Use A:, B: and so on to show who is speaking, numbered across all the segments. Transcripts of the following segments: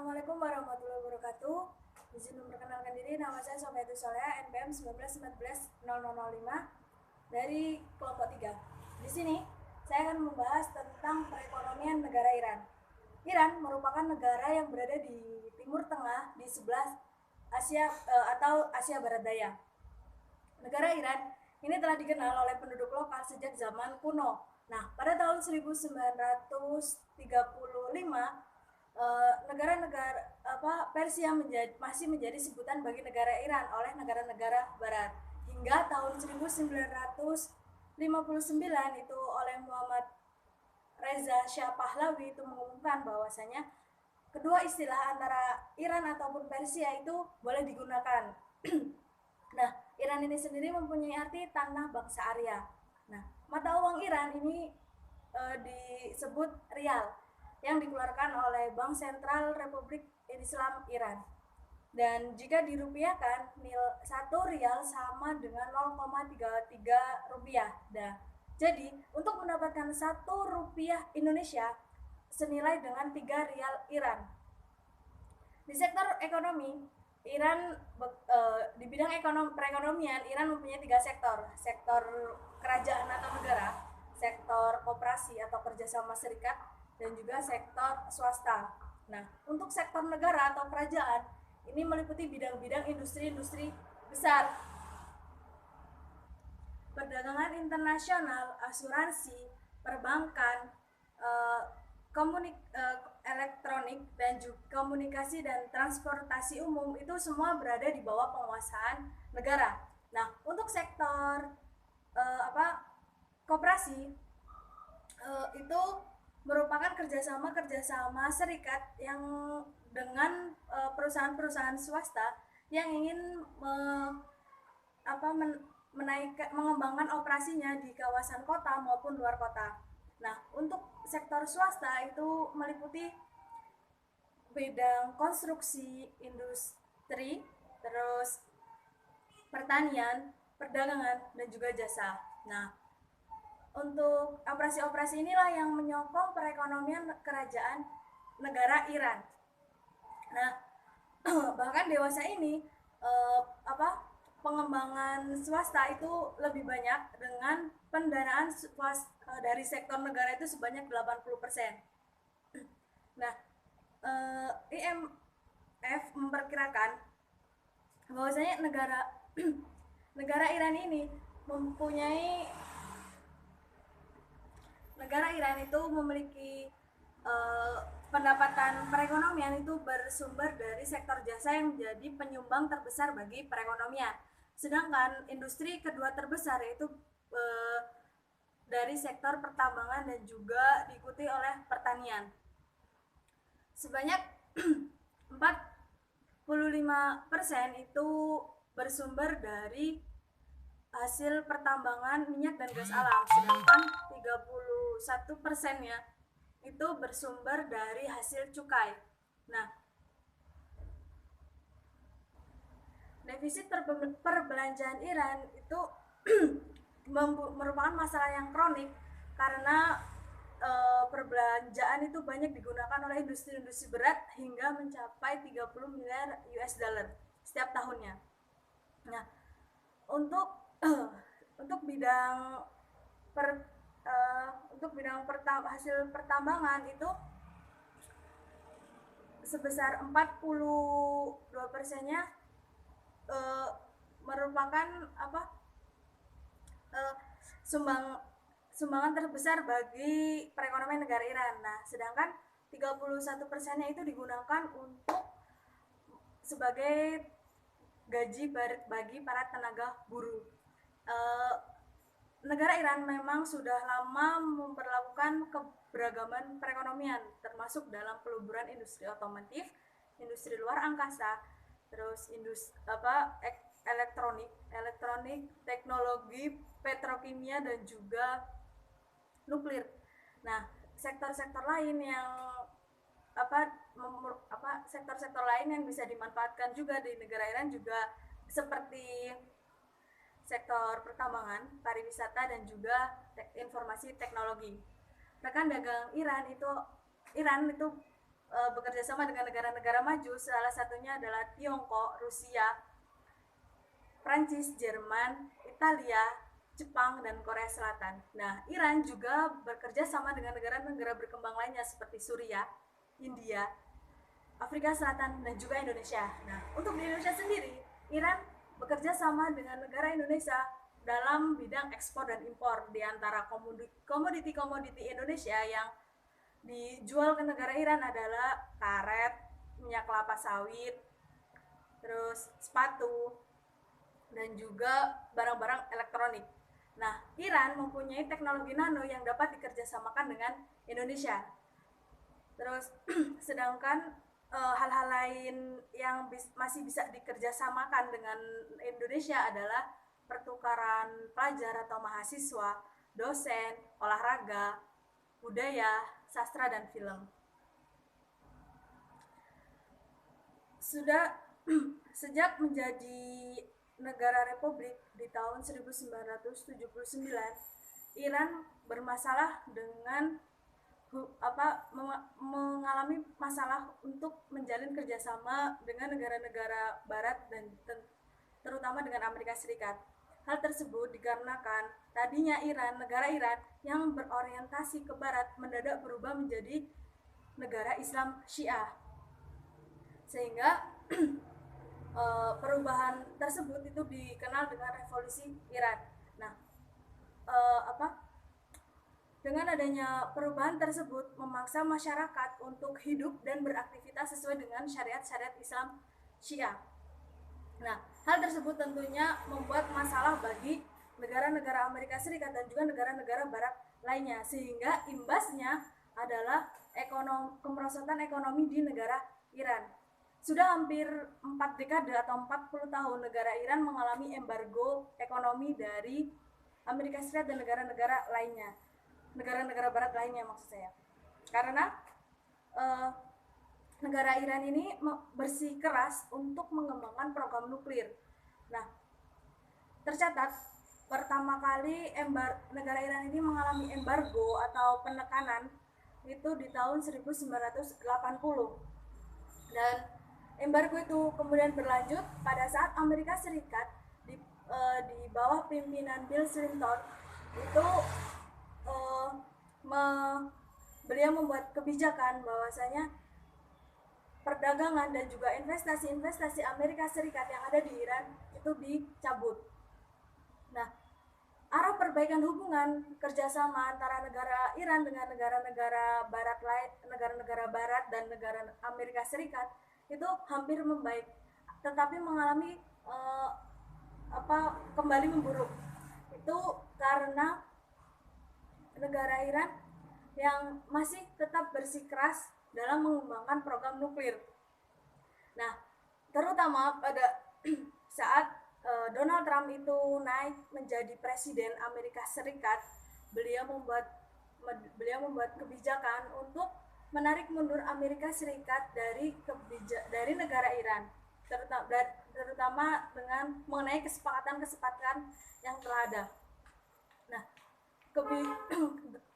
A: Assalamualaikum warahmatullahi wabarakatuh. Izin memperkenalkan diri, nama saya Sofiatul Soleha, NPM 19190005 dari kelompok 3. Di sini saya akan membahas tentang perekonomian negara Iran. Iran merupakan negara yang berada di Timur Tengah di sebelah Asia atau Asia Barat Daya. Negara Iran ini telah dikenal oleh penduduk lokal sejak zaman kuno. Nah, pada tahun 1935 negara-negara Persia masih menjadi sebutan bagi negara Iran oleh negara-negara Barat hingga tahun 1959 itu oleh Muhammad Reza Shah Pahlavi itu mengumumkan bahwasanya kedua istilah antara Iran ataupun Persia itu boleh digunakan. Nah, Iran ini sendiri mempunyai arti tanah bangsa Arya. Nah, mata uang Iran ini disebut rial yang dikeluarkan oleh Bank Sentral Republik Islam Iran. Dan jika dirupiahkan, 1 rial sama dengan 0,33 rupiah. Nah, jadi untuk mendapatkan 1 rupiah Indonesia senilai dengan 3 rial Iran. Di sektor ekonomi, Iran di bidang perekonomian, Iran mempunyai 3 sektor. Sektor kerajaan atau negara, sektor koperasi atau kerjasama serikat, dan juga sektor swasta. Nah, untuk sektor negara atau kerajaan, ini meliputi bidang-bidang industri-industri besar, perdagangan internasional, asuransi, perbankan, elektronik, dan juga komunikasi dan transportasi umum, itu semua berada di bawah penguasaan negara. Nah, untuk sektor koperasi itu merupakan kerjasama serikat yang dengan perusahaan-perusahaan swasta yang ingin mengembangkan operasinya di kawasan kota maupun luar kota. Nah, untuk sektor swasta itu meliputi bidang konstruksi, industri, terus pertanian, perdagangan, dan juga jasa. Nah, untuk operasi-operasi inilah yang menyokong perekonomian kerajaan negara Iran. Nah, bahkan dewasa ini pengembangan swasta itu lebih banyak dengan pendanaan dari sektor negara itu sebanyak 80%. Nah, IMF memperkirakan bahwasanya negara Iran ini memiliki pendapatan perekonomian itu bersumber dari sektor jasa yang menjadi penyumbang terbesar bagi perekonomian. Sedangkan industri kedua terbesar yaitu dari sektor pertambangan dan juga diikuti oleh pertanian. Sebanyak 45% itu bersumber dari hasil pertambangan minyak dan gas alam, sedangkan 31%-nya itu bersumber dari hasil cukai. Nah, defisit perbelanjaan Iran itu merupakan masalah yang kronik karena perbelanjaan itu banyak digunakan oleh industri-industri berat hingga mencapai 30 miliar US dollar setiap tahunnya. Nah, untuk bidang hasil pertambangan itu sebesar 42%-nya merupakan sumbangan terbesar bagi perekonomian negara Iran. Nah, sedangkan 31%-nya itu digunakan untuk sebagai gaji bagi para tenaga buruh. Negara Iran memang sudah lama memperlakukan keberagaman perekonomian, termasuk dalam peluburan industri otomotif, industri luar angkasa, terus elektronik, teknologi, petrokimia, dan juga nuklir. Nah, sektor-sektor lain yang sektor-sektor lain yang bisa dimanfaatkan juga di negara Iran juga seperti sektor pertambangan, pariwisata, dan juga informasi teknologi. Rekan dagang Iran itu bekerja sama dengan negara-negara maju, salah satunya adalah Tiongkok, Rusia, Prancis, Jerman, Italia, Jepang, dan Korea Selatan. Nah, Iran juga bekerja sama dengan negara-negara berkembang lainnya seperti Suriah, India, Afrika Selatan, dan juga Indonesia. Nah, untuk di Indonesia sendiri, Iran bekerja sama dengan negara Indonesia dalam bidang ekspor dan impor. Di antara komoditi-komoditi Indonesia yang dijual ke negara Iran adalah karet, minyak kelapa sawit, terus sepatu, dan juga barang-barang elektronik. Nah, Iran mempunyai teknologi nano yang dapat dikerjasamakan dengan Indonesia. Terus sedangkan hal-hal lain yang masih bisa dikerjasamakan dengan Indonesia adalah pertukaran pelajar atau mahasiswa, dosen, olahraga, budaya, sastra, dan film. Sudah sejak menjadi negara republik di tahun 1979, Iran bermasalah dengan mengalami masalah untuk menjalin kerjasama dengan negara-negara barat dan terutama dengan Amerika Serikat. Hal tersebut dikarenakan tadinya negara Iran yang berorientasi ke barat mendadak berubah menjadi negara Islam Syiah, sehingga perubahan tersebut itu dikenal dengan revolusi Iran. Nah, dengan adanya perubahan tersebut memaksa masyarakat untuk hidup dan beraktivitas sesuai dengan syariat-syariat Islam Syiah. Nah, hal tersebut tentunya membuat masalah bagi negara-negara Amerika Serikat dan juga negara-negara barat lainnya, sehingga imbasnya adalah kemerosotan ekonomi di negara Iran. Sudah hampir 4 dekade atau 40 tahun negara Iran mengalami embargo ekonomi dari Amerika Serikat dan negara-negara lainnya, negara-negara barat lainnya maksud saya, karena negara Iran ini bersikeras untuk mengembangkan program nuklir. Nah, tercatat pertama kali negara Iran ini mengalami embargo atau penekanan itu di tahun 1980, dan embargo itu kemudian berlanjut pada saat Amerika Serikat di bawah pimpinan Bill Clinton itu beliau membuat kebijakan bahwasanya perdagangan dan juga investasi Amerika Serikat yang ada di Iran itu dicabut. Nah, arah perbaikan hubungan kerjasama antara negara Iran dengan negara-negara barat lain, negara-negara barat dan negara Amerika Serikat itu hampir membaik, tetapi mengalami kembali memburuk. Itu karena negara Iran yang masih tetap bersikeras dalam mengembangkan program nuklir. Nah, terutama pada saat Donald Trump itu naik menjadi presiden Amerika Serikat, beliau membuat kebijakan untuk menarik mundur Amerika Serikat dari negara Iran, terutama dengan mengenai kesepakatan yang telah ada. Nah,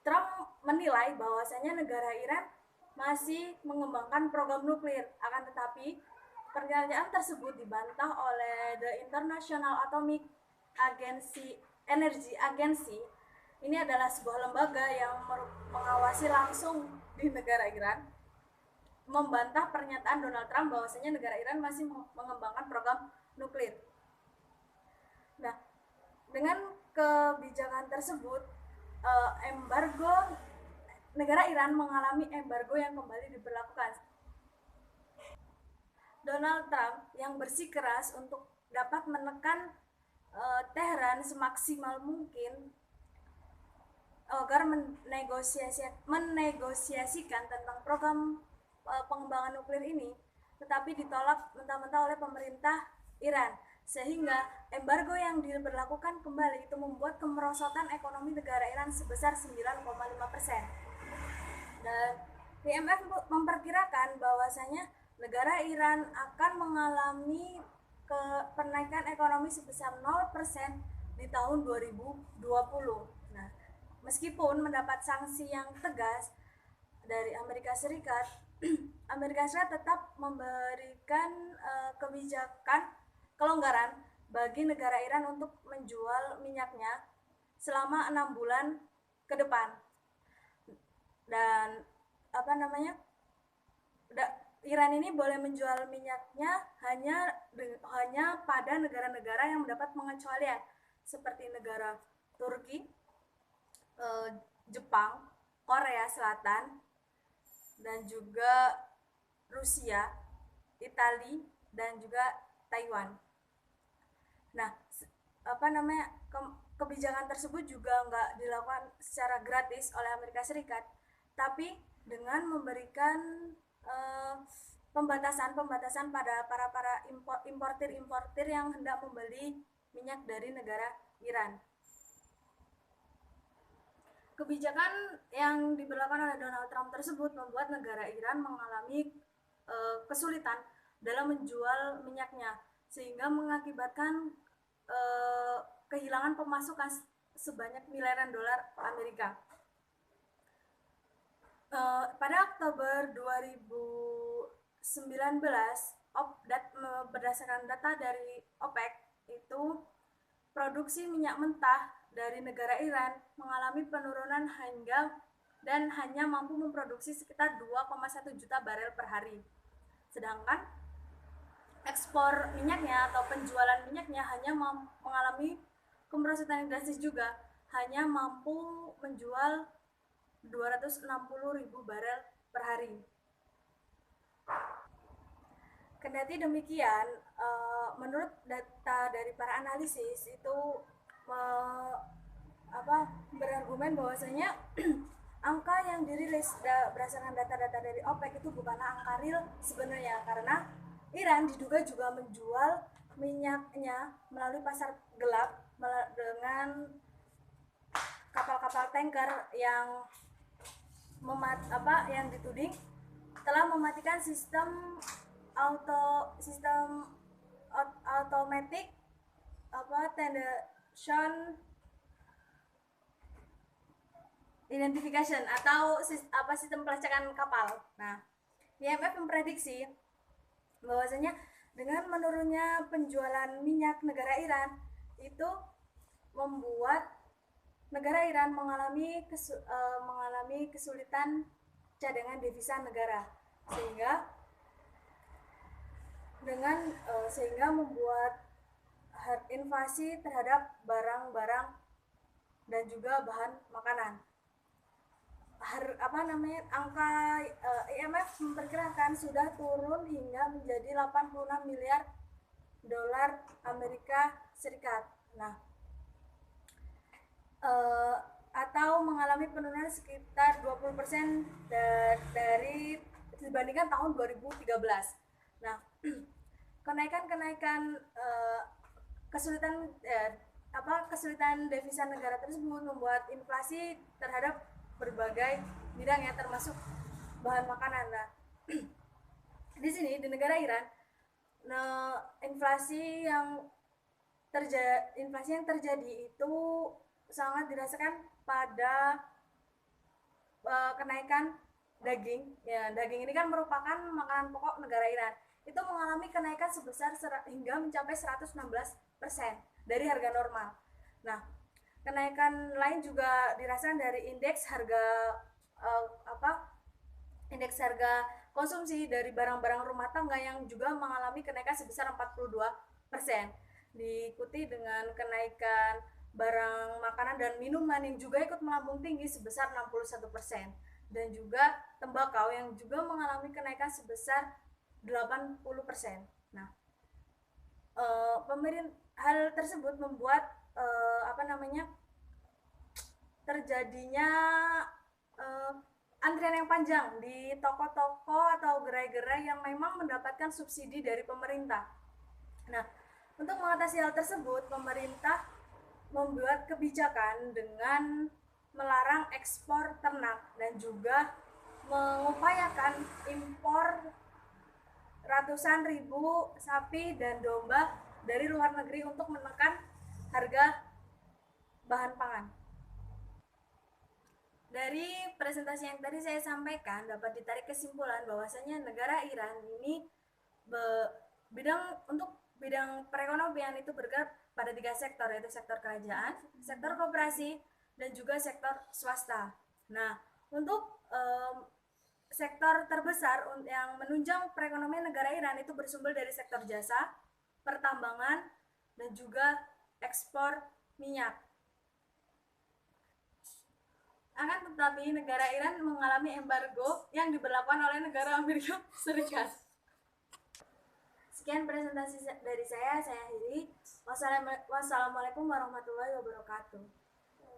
A: Trump menilai bahwasanya negara Iran masih mengembangkan program nuklir, akan tetapi pernyataan tersebut dibantah oleh The International Atomic Energy Agency. Ini adalah sebuah lembaga yang mengawasi langsung di negara Iran, membantah pernyataan Donald Trump bahwasanya negara Iran masih mengembangkan program nuklir. Nah, dengan kebijakan tersebut, negara Iran mengalami embargo yang kembali diberlakukan. Donald Trump yang bersikeras untuk dapat menekan Teheran semaksimal mungkin agar menegosiasikan tentang program pengembangan nuklir ini, tetapi ditolak mentah-mentah oleh pemerintah Iran, sehingga embargo yang diberlakukan kembali itu membuat kemerosotan ekonomi negara Iran sebesar 9,5%. Dan IMF memperkirakan bahwasanya negara Iran akan mengalami penaikan ekonomi sebesar 0% di tahun 2020. Nah, meskipun mendapat sanksi yang tegas dari Amerika Serikat, Amerika Serikat tetap memberikan kebijakan kelonggaran bagi negara Iran untuk menjual minyaknya selama 6 bulan ke depan. Dan Iran ini boleh menjual minyaknya hanya pada negara-negara yang mendapat pengecualian seperti negara Turki, Jepang, Korea Selatan, dan juga Rusia, Italia, dan juga Taiwan. Nah, kebijakan tersebut juga nggak dilakukan secara gratis oleh Amerika Serikat, tapi dengan memberikan pembatasan pada para importir yang hendak membeli minyak dari negara Iran. Kebijakan yang diberlakukan oleh Donald Trump tersebut membuat negara Iran mengalami kesulitan dalam menjual minyaknya, sehingga mengakibatkan kehilangan pemasukan sebanyak miliaran dolar Amerika. Pada Oktober 2019, berdasarkan data dari OPEC, itu produksi minyak mentah dari negara Iran mengalami penurunan dan hanya mampu memproduksi sekitar 2,1 juta barel per hari. Sedangkan ekspor minyaknya atau penjualan minyaknya hanya mengalami kemerosotan yang drastis juga, hanya mampu menjual 260.000 barel per hari. Kendati demikian, menurut data dari para analisis itu berargumen bahwasanya angka yang dirilis berdasarkan data-data dari OPEC itu bukanlah angka real sebenarnya, karena Iran diduga juga menjual minyaknya melalui pasar gelap dengan kapal-kapal tanker yang dituding telah mematikan sistem automatic tension identification atau sistem pelacakan kapal. Nah, IMF memprediksi bahwasanya dengan menurunnya penjualan minyak negara Iran itu membuat negara Iran mengalami kesulitan cadangan devisa negara, sehingga membuat inflasi terhadap barang-barang dan juga bahan makanan. Angka IMF memperkirakan sudah turun hingga menjadi 86 miliar dolar Amerika Serikat. Nah, atau mengalami penurunan sekitar 20% dari dibandingkan tahun 2013. Nah, kenaikan kesulitan devisa negara tersebut membuat inflasi terhadap berbagai bidang ya, termasuk bahan makanan. Nah, di sini di negara Iran, inflasi yang terjadi itu sangat dirasakan pada kenaikan daging. Ya, daging ini kan merupakan makanan pokok negara Iran. Itu mengalami kenaikan sebesar hingga mencapai 116% dari harga normal. Nah, kenaikan lain juga dirasakan dari indeks harga konsumsi dari barang-barang rumah tangga yang juga mengalami kenaikan sebesar 42%. Diikuti dengan kenaikan barang makanan dan minuman yang juga ikut melambung tinggi sebesar 61%, dan juga tembakau yang juga mengalami kenaikan sebesar 80%. Nah, hal tersebut membuat terjadinya antrian yang panjang di toko-toko atau gerai-gerai yang memang mendapatkan subsidi dari pemerintah. Nah, untuk mengatasi hal tersebut, pemerintah membuat kebijakan dengan melarang ekspor ternak dan juga mengupayakan impor ratusan ribu sapi dan domba dari luar negeri untuk menekan harga bahan pangan. Dari presentasi yang tadi saya sampaikan dapat ditarik kesimpulan bahwasanya negara Iran ini bidang perekonomian itu bergerak pada 3 sektor, yaitu sektor kerajaan, sektor koperasi, dan juga sektor swasta. Nah, untuk sektor terbesar yang menunjang perekonomian negara Iran itu bersumber dari sektor jasa, pertambangan, dan juga ekspor minyak. Akan tetapi negara Iran mengalami embargo yang diberlakukan oleh negara Amerika Serikat. Sekian presentasi dari saya akhiri. Wassalamualaikum warahmatullahi wabarakatuh.